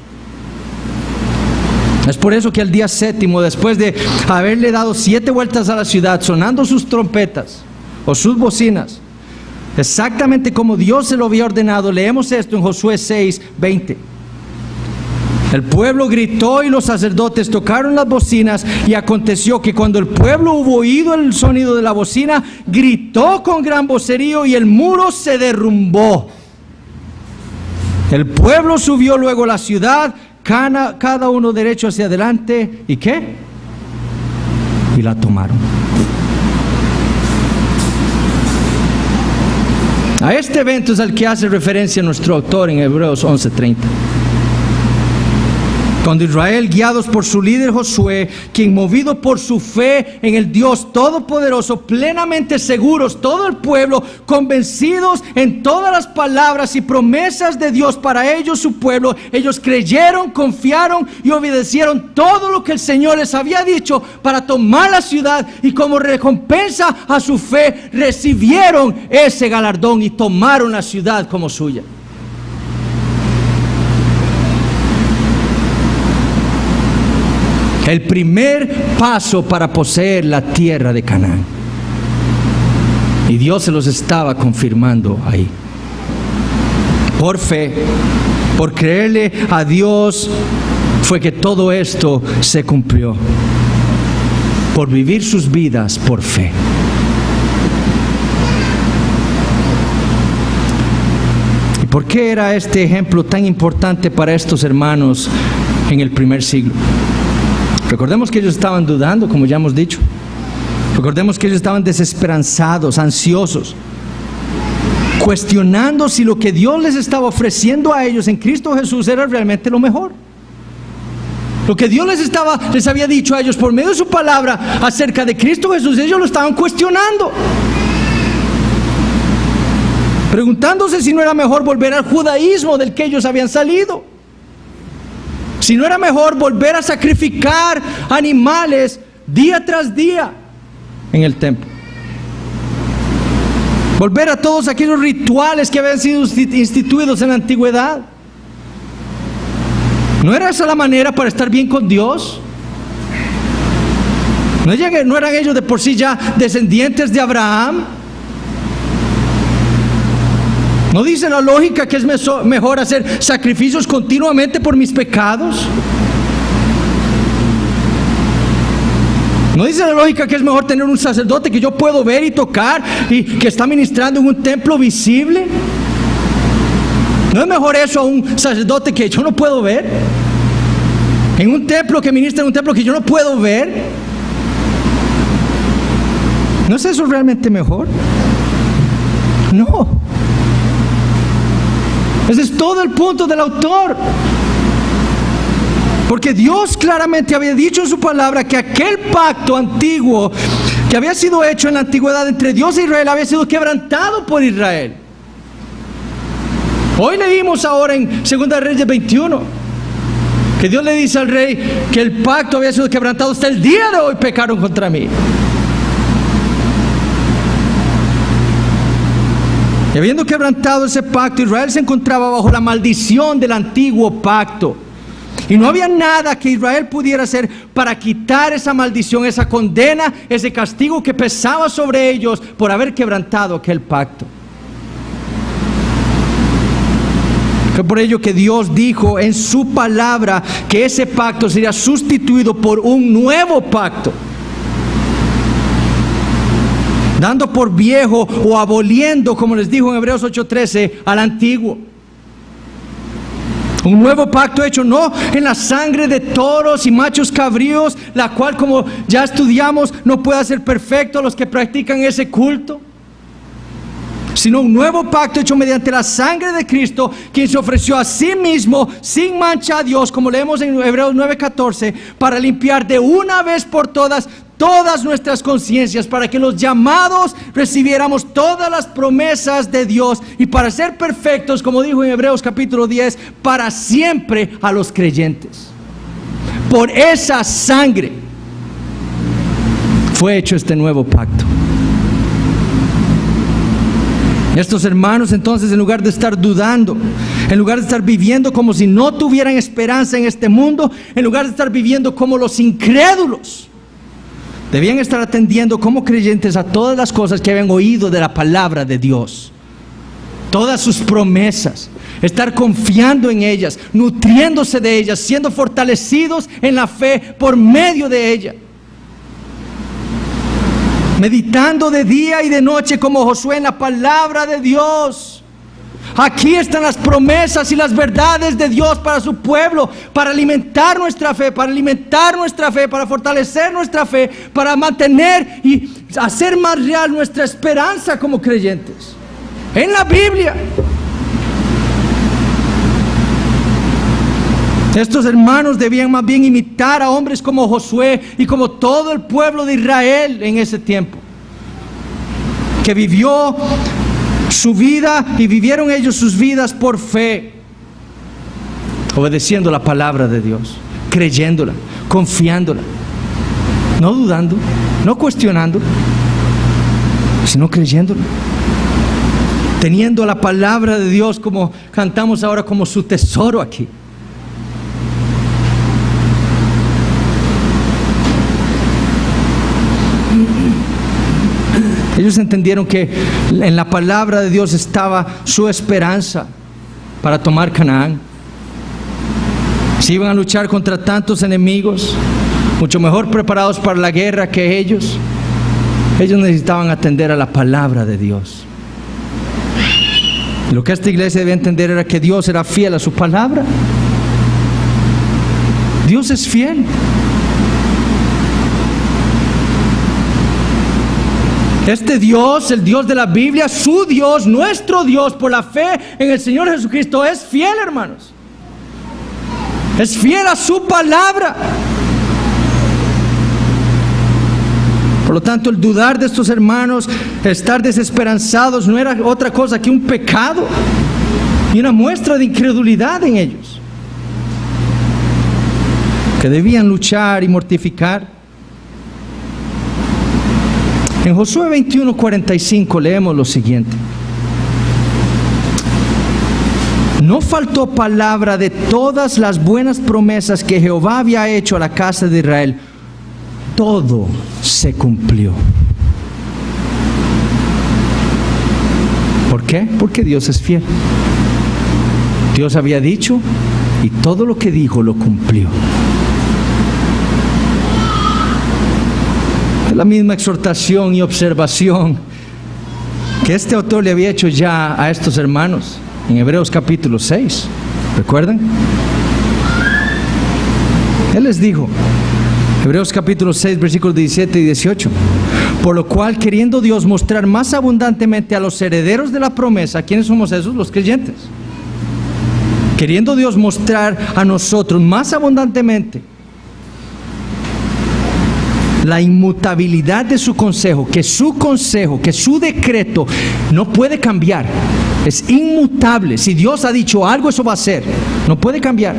Es por eso que al día 7º, después de haberle dado 7 vueltas a la ciudad, sonando sus trompetas o sus bocinas, exactamente como Dios se lo había ordenado. Leemos esto en Josué 6:20. El pueblo gritó y los sacerdotes tocaron las bocinas, y aconteció que cuando el pueblo hubo oído el sonido de la bocina, gritó con gran vocerío y el muro se derrumbó. El pueblo subió luego a la ciudad, cada uno derecho hacia adelante. ¿Y qué? Y la tomaron. A este evento es al que hace referencia nuestro autor en Hebreos 11:30. Cuando Israel, guiados por su líder Josué, quien movido por su fe en el Dios Todopoderoso, plenamente seguros, todo el pueblo, convencidos en todas las palabras y promesas de Dios para ellos, su pueblo, ellos creyeron, confiaron y obedecieron todo lo que el Señor les había dicho para tomar la ciudad, y como recompensa a su fe recibieron ese galardón y tomaron la ciudad como suya. El primer paso para poseer la tierra de Canaán. Y Dios se los estaba confirmando ahí. Por fe, por creerle a Dios, fue que todo esto se cumplió. Por vivir sus vidas por fe. ¿Y por qué era este ejemplo tan importante para estos hermanos en el primer siglo? Recordemos que ellos estaban dudando, como ya hemos dicho. Recordemos que ellos estaban desesperanzados, ansiosos, cuestionando si lo que Dios les estaba ofreciendo a ellos en Cristo Jesús era realmente lo mejor. Lo que Dios les había dicho a ellos por medio de su palabra acerca de Cristo Jesús, ellos lo estaban cuestionando, preguntándose si no era mejor volver al judaísmo del que ellos habían salido. Si no era mejor volver a sacrificar animales día tras día en el templo. Volver a todos aquellos rituales que habían sido instituidos en la antigüedad. ¿No era esa la manera para estar bien con Dios? ¿No eran ellos de por sí ya descendientes de Abraham? ¿No dice la lógica que es mejor hacer sacrificios continuamente por mis pecados? ¿No dice la lógica que es mejor tener un sacerdote que yo puedo ver y tocar y que está ministrando en un templo visible? ¿No es mejor eso a un sacerdote que yo no puedo ver? En un templo que ministra en un templo que yo no puedo ver. ¿No es eso realmente mejor? No. Ese es todo el punto del autor. Porque Dios claramente había dicho en su palabra que aquel pacto antiguo que había sido hecho en la antigüedad entre Dios e Israel había sido quebrantado por Israel. Hoy leímos ahora en 2 Reyes 21 que Dios le dice al rey que el pacto había sido quebrantado. Hasta el día de hoy pecaron contra mí. Y habiendo quebrantado ese pacto, Israel se encontraba bajo la maldición del antiguo pacto. Y no había nada que Israel pudiera hacer para quitar esa maldición, esa condena, ese castigo que pesaba sobre ellos por haber quebrantado aquel pacto. Fue por ello que Dios dijo en su palabra que ese pacto sería sustituido por un nuevo pacto, dando por viejo o aboliendo, como les dijo en Hebreos 8:13, al antiguo. Un nuevo pacto hecho no en la sangre de toros y machos cabríos, la cual, como ya estudiamos, no puede hacer perfecto a los que practican ese culto, sino un nuevo pacto hecho mediante la sangre de Cristo, quien se ofreció a sí mismo sin mancha a Dios, como leemos en Hebreos 9:14, para limpiar de una vez por todas nuestras conciencias, para que los llamados recibiéramos todas las promesas de Dios, y para ser perfectos, como dijo en Hebreos capítulo 10, para siempre a los creyentes. Por esa sangre fue hecho este nuevo pacto. Estos hermanos entonces, en lugar de estar dudando, en lugar de estar viviendo como si no tuvieran esperanza en este mundo, en lugar de estar viviendo como los incrédulos, debían estar atendiendo como creyentes a todas las cosas que habían oído de la palabra de Dios todas sus promesas, estar confiando en ellas, nutriéndose de ellas, siendo fortalecidos en la fe por medio de ella. Meditando de día y de noche como Josué en la palabra de Dios. Aquí están las promesas y las verdades de Dios para su pueblo, para alimentar nuestra fe, para fortalecer nuestra fe, para mantener y hacer más real nuestra esperanza como creyentes. En la Biblia. Estos hermanos debían más bien imitar a hombres como Josué y como todo el pueblo de Israel en ese tiempo, que vivió su vida y vivieron ellos sus vidas por fe, obedeciendo la palabra de Dios, creyéndola, confiándola, no dudando, no cuestionando, sino creyéndola, teniendo la palabra de Dios, como cantamos ahora, como su tesoro aquí. Ellos entendieron que en la palabra de Dios estaba su esperanza para tomar Canaán. Si iban a luchar contra tantos enemigos, mucho mejor preparados para la guerra que ellos necesitaban atender a la palabra de Dios. Y lo que esta iglesia debía entender era que Dios era fiel a su palabra. Dios es fiel. Este Dios, el Dios de la Biblia, su Dios, nuestro Dios, por la fe en el Señor Jesucristo, es fiel, hermanos. Es fiel a su palabra. Por lo tanto, el dudar de estos hermanos, estar desesperanzados, no era otra cosa que un pecado y una muestra de incredulidad en ellos, que debían luchar y mortificar. En Josué 21:45 leemos lo siguiente: no faltó palabra de todas las buenas promesas que Jehová había hecho a la casa de Israel. Todo se cumplió. ¿Por qué? Porque Dios es fiel. Dios había dicho y todo lo que dijo lo cumplió. Es la misma exhortación y observación que este autor le había hecho ya a estos hermanos en Hebreos capítulo 6. ¿Recuerdan? Él les dijo, Hebreos capítulo 6, versículos 17 y 18: por lo cual, queriendo Dios mostrar más abundantemente a los herederos de la promesa, ¿quiénes somos esos? Los creyentes. Queriendo Dios mostrar a nosotros más abundantemente la inmutabilidad de su consejo, que su decreto no puede cambiar, es inmutable. Si Dios ha dicho algo, eso va a ser, no puede cambiar.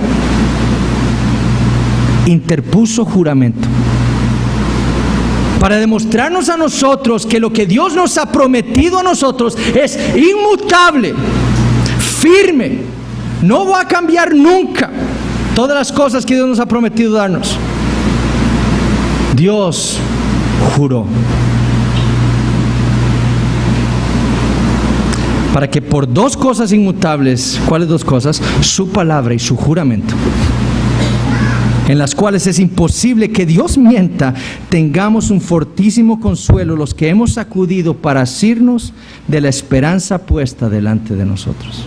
Interpuso juramento para demostrarnos a nosotros que lo que Dios nos ha prometido a nosotros es inmutable, firme, no va a cambiar nunca. Todas las cosas que Dios nos ha prometido darnos, Dios juró, para que por dos cosas inmutables, ¿cuáles dos cosas? Su palabra y su juramento, en las cuales es imposible que Dios mienta, tengamos un fortísimo consuelo los que hemos acudido para asirnos de la esperanza puesta delante de nosotros.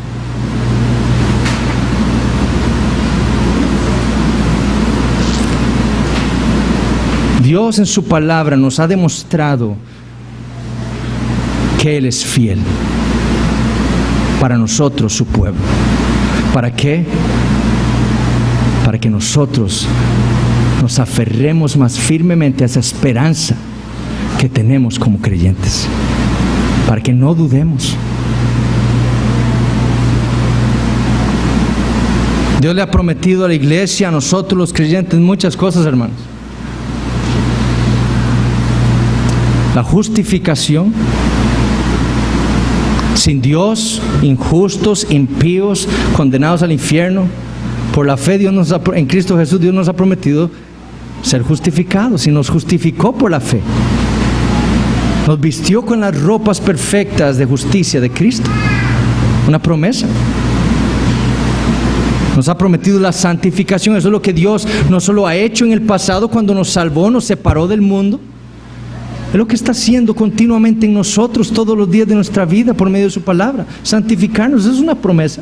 Dios en su palabra nos ha demostrado que Él es fiel para nosotros, su pueblo. ¿Para qué? Para que nosotros nos aferremos más firmemente a esa esperanza que tenemos como creyentes, para que no dudemos. Dios le ha prometido a la iglesia, a nosotros los creyentes, muchas cosas, hermanos. La justificación. Sin Dios, injustos, impíos, condenados al infierno. Por la fe en Cristo Jesús, Dios nos ha prometido ser justificados, y nos justificó por la fe. Nos vistió con las ropas perfectas de justicia de Cristo. una promesa. Nos ha prometido la santificación. Eso es lo que Dios no solo ha hecho en el pasado cuando nos salvó, nos separó del mundo. Es lo que está haciendo continuamente en nosotros todos los días de nuestra vida por medio de su palabra. Santificarnos, eso es una promesa.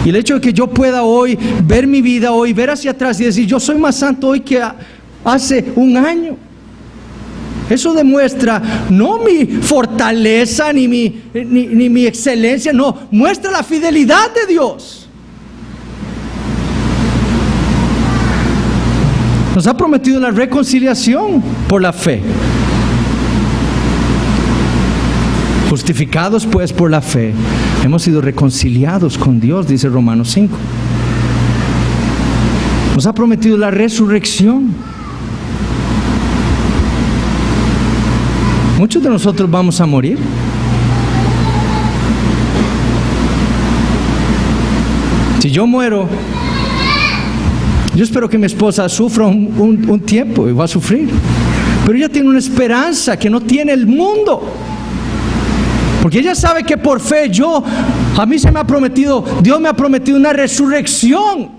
Y el hecho de que yo pueda hoy ver mi vida, hoy ver hacia atrás y decir, yo soy más santo hoy que hace un año. Eso demuestra no mi fortaleza ni mi excelencia, no, muestra la fidelidad de Dios. Nos ha prometido la reconciliación por la fe. Justificados pues por la fe, hemos sido reconciliados con Dios, dice Romanos 5. Nos ha prometido la resurrección. Muchos de nosotros vamos a morir. Si yo muero, yo espero que mi esposa sufra un tiempo y va a sufrir. Pero ella tiene una esperanza que no tiene el mundo. Porque ella sabe que por fe a mí se me ha prometido, Dios me ha prometido una resurrección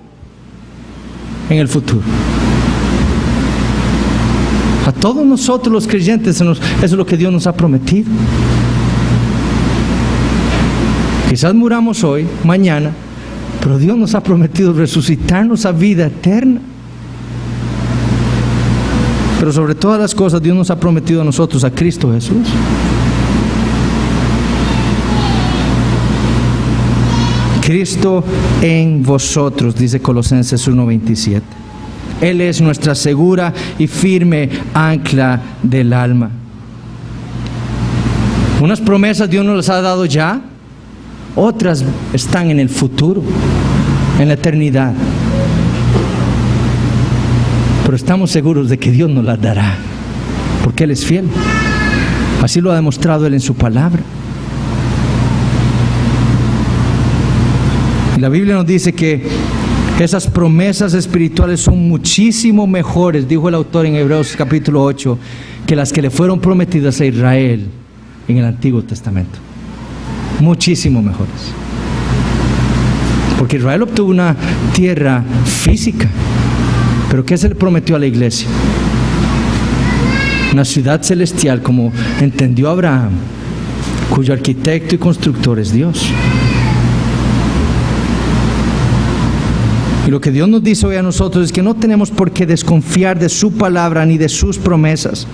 en el futuro. A todos nosotros los creyentes, eso es lo que Dios nos ha prometido. Quizás muramos hoy, mañana, pero Dios nos ha prometido resucitarnos a vida eterna. Pero sobre todas las cosas, Dios nos ha prometido a nosotros, a Cristo Jesús. Cristo en vosotros, dice Colosenses 1:27. Él es nuestra segura y firme ancla del alma. Unas promesas Dios nos las ha dado ya, otras están en el futuro, en la eternidad. Pero estamos seguros de que Dios nos las dará, porque Él es fiel. Así lo ha demostrado Él en su palabra. Y la Biblia nos dice que esas promesas espirituales son muchísimo mejores, dijo el autor en Hebreos capítulo 8, que las que le fueron prometidas a Israel en el Antiguo Testamento. Muchísimo mejores. Porque Israel obtuvo una tierra física, pero ¿qué se le prometió a la iglesia? Una ciudad celestial, como entendió Abraham, cuyo arquitecto y constructor es Dios. Y lo que Dios nos dice hoy a nosotros es que no tenemos por qué desconfiar de su palabra ni de sus promesas.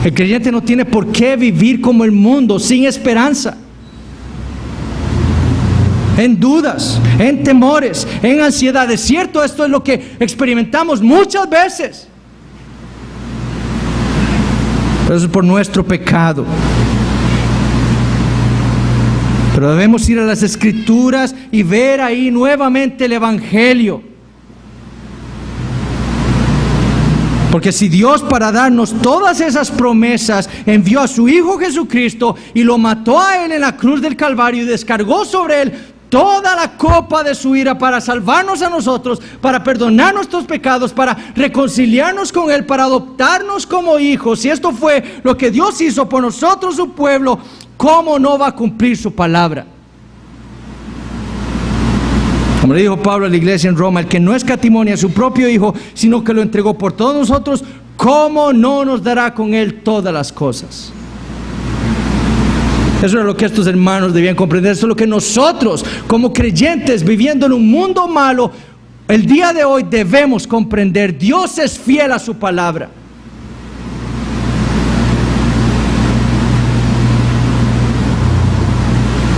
El creyente no tiene por qué vivir como el mundo, sin esperanza, en dudas, en temores, en ansiedad. Es cierto, esto es lo que experimentamos muchas veces, pero eso es por nuestro pecado. Pero debemos ir a las Escrituras y ver ahí nuevamente el Evangelio. Porque si Dios, para darnos todas esas promesas, envió a su Hijo Jesucristo y lo mató a Él en la cruz del Calvario y descargó sobre Él toda la copa de su ira para salvarnos a nosotros, para perdonar nuestros pecados, para reconciliarnos con Él, para adoptarnos como hijos, si esto fue lo que Dios hizo por nosotros, su pueblo, ¿cómo no va a cumplir su palabra? Como le dijo Pablo a la iglesia en Roma, el que no escatimó a su propio Hijo, sino que lo entregó por todos nosotros, ¿cómo no nos dará con Él todas las cosas? Eso es lo que estos hermanos debían comprender. Eso es lo que nosotros, como creyentes, viviendo en un mundo malo, el día de hoy debemos comprender. Dios es fiel a su palabra.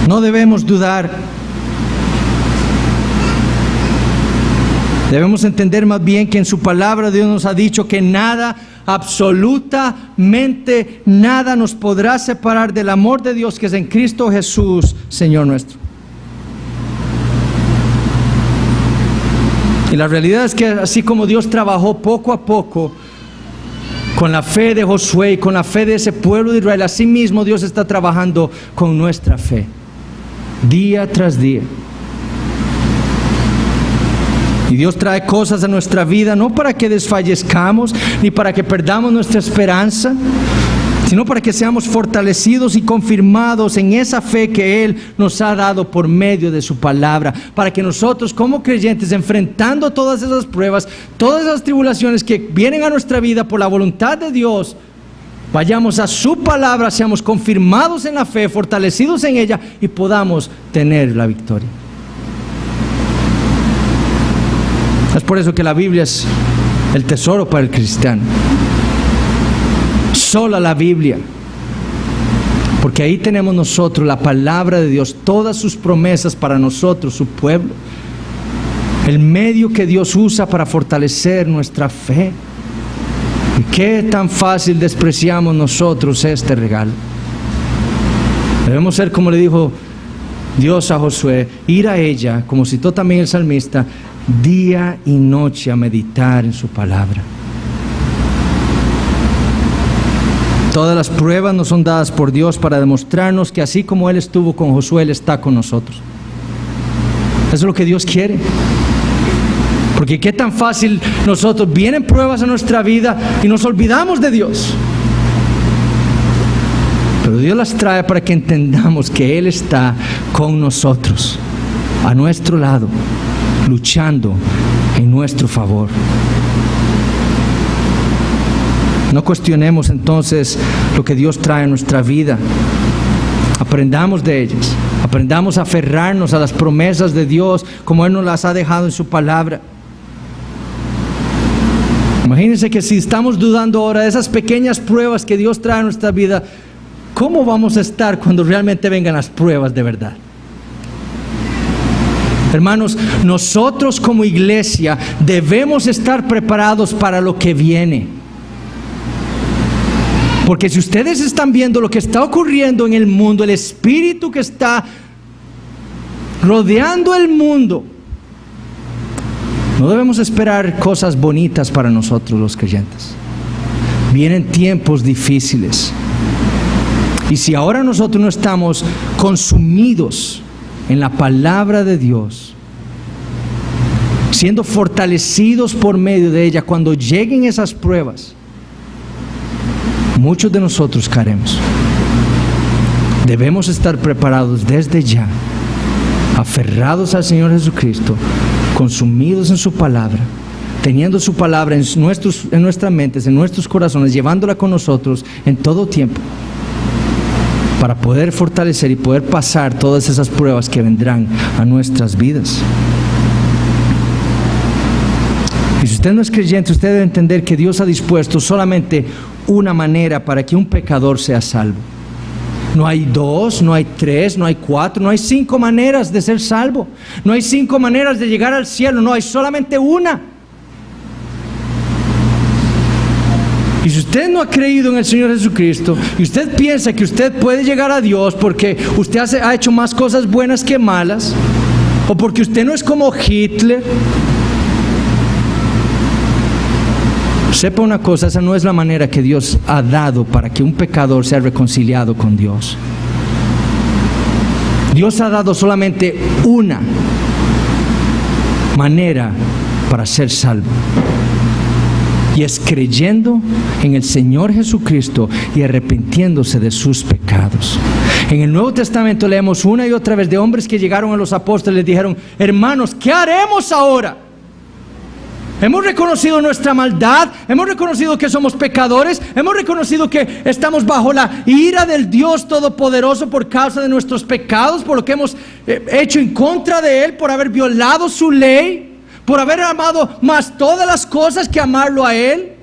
No debemos dudar. Debemos entender más bien que en su palabra Dios nos ha dicho que nada, absolutamente nada nos podrá separar del amor de Dios que es en Cristo Jesús, Señor nuestro. Y la realidad es que así como Dios trabajó poco a poco con la fe de Josué y con la fe de ese pueblo de Israel, así mismo Dios está trabajando con nuestra fe, día tras día. Y Dios trae cosas a nuestra vida no para que desfallezcamos ni para que perdamos nuestra esperanza, sino para que seamos fortalecidos y confirmados en esa fe que Él nos ha dado por medio de su palabra, para que nosotros como creyentes, enfrentando todas esas pruebas, todas esas tribulaciones que vienen a nuestra vida por la voluntad de Dios, vayamos a su palabra, seamos confirmados en la fe, fortalecidos en ella y podamos tener la victoria. Es por eso que la Biblia es el tesoro para el cristiano. Sola la Biblia, porque ahí tenemos nosotros la palabra de Dios, todas sus promesas para nosotros, su pueblo, el medio que Dios usa para fortalecer nuestra fe. ¿Y qué tan fácil despreciamos nosotros este regalo? Debemos ser como le dijo Dios a Josué, ir a ella, como citó también el salmista, día y noche a meditar en su palabra. Todas las pruebas nos son dadas por Dios para demostrarnos que así como Él estuvo con Josué, Él está con nosotros. Eso es lo que Dios quiere. Porque qué tan fácil nosotros, vienen pruebas a nuestra vida y nos olvidamos de Dios. Pero Dios las trae para que entendamos que Él está con nosotros, a nuestro lado, luchando en nuestro favor. No cuestionemos entonces lo que Dios trae en nuestra vida. Aprendamos de ellas. Aprendamos a aferrarnos a las promesas de Dios como Él nos las ha dejado en su palabra. Imagínense que si estamos dudando ahora de esas pequeñas pruebas que Dios trae a nuestra vida, ¿cómo vamos a estar cuando realmente vengan las pruebas de verdad? Hermanos, nosotros como iglesia debemos estar preparados para lo que viene. Porque si ustedes están viendo lo que está ocurriendo en el mundo, el espíritu que está rodeando el mundo, no debemos esperar cosas bonitas para nosotros los creyentes. Vienen tiempos difíciles. Y si ahora nosotros no estamos consumidos en la palabra de Dios, siendo fortalecidos por medio de ella, cuando lleguen esas pruebas, muchos de nosotros caeremos. Debemos estar preparados desde ya, aferrados al Señor Jesucristo, consumidos en su palabra, teniendo su palabra en nuestras mentes, en nuestros corazones, llevándola con nosotros en todo tiempo, para poder fortalecer y poder pasar todas esas pruebas que vendrán a nuestras vidas. Y si usted no es creyente, usted debe entender que Dios ha dispuesto solamente una manera para que un pecador sea salvo. No hay 2, no hay 3, no hay 4, no hay 5 maneras de ser salvo. No hay 5 maneras de llegar al cielo, no hay solamente una. Y si usted no ha creído en el Señor Jesucristo y usted piensa que usted puede llegar a Dios porque usted ha hecho más cosas buenas que malas, o porque usted no es como Hitler, sepa una cosa, esa no es la manera que Dios ha dado para que un pecador sea reconciliado con Dios. Dios ha dado solamente una manera para ser salvo, y es creyendo en el Señor Jesucristo y arrepintiéndose de sus pecados. En el Nuevo Testamento leemos una y otra vez de hombres que llegaron a los apóstoles y les dijeron: hermanos, ¿qué haremos ahora? Hemos reconocido nuestra maldad, hemos reconocido que somos pecadores, hemos reconocido que estamos bajo la ira del Dios Todopoderoso por causa de nuestros pecados, por lo que hemos hecho en contra de Él, por haber violado su ley, por haber amado más todas las cosas que amarlo a Él.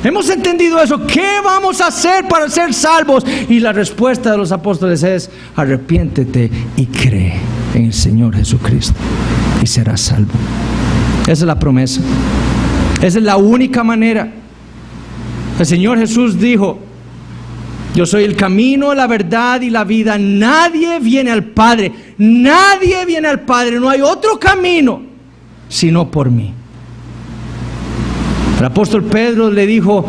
Hemos entendido eso. ¿Qué vamos a hacer para ser salvos? Y la respuesta de los apóstoles es: arrepiéntete y cree en el Señor Jesucristo y serás salvo. Esa es la promesa. Esa es la única manera. El Señor Jesús dijo: yo soy el camino, la verdad y la vida. Nadie viene al Padre. Nadie viene al Padre. No hay otro camino sino por mí. El apóstol Pedro le dijo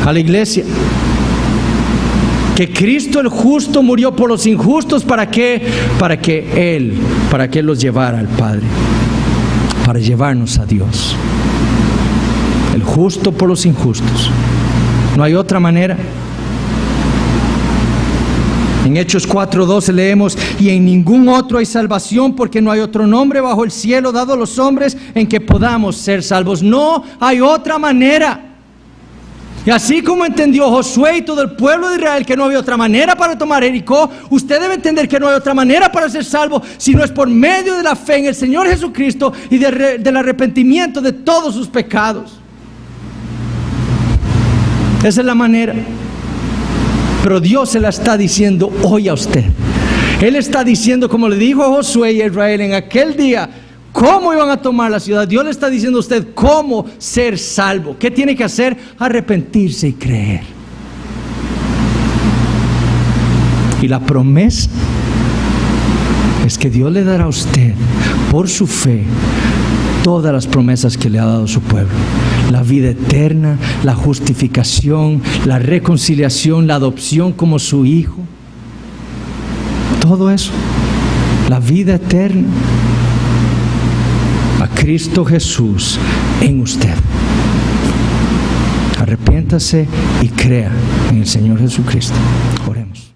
a la iglesia que Cristo el justo murió por los injustos. ¿Para qué? Para que Él los llevara al Padre, para llevarnos a Dios. El justo por los injustos. No hay otra manera. En Hechos 4:12 leemos: y en ningún otro hay salvación, porque no hay otro nombre bajo el cielo dado a los hombres en que podamos ser salvos. No hay otra manera. Y así como entendió Josué y todo el pueblo de Israel que no había otra manera para tomar Jericó, usted debe entender que no hay otra manera para ser salvo si no es por medio de la fe en el Señor Jesucristo y del arrepentimiento de todos sus pecados. Esa es la manera. Pero Dios se la está diciendo hoy a usted. Él está diciendo, como le dijo a Josué y a Israel en aquel día, cómo iban a tomar la ciudad. Dios le está diciendo a usted cómo ser salvo. ¿Qué tiene que hacer? Arrepentirse y creer. Y la promesa es que Dios le dará a usted, por su fe, todas las promesas que le ha dado a su pueblo: la vida eterna, la justificación, la reconciliación, la adopción como su hijo. Todo eso, la vida eterna, a Cristo Jesús en usted. Arrepiéntase y crea en el Señor Jesucristo. Oremos.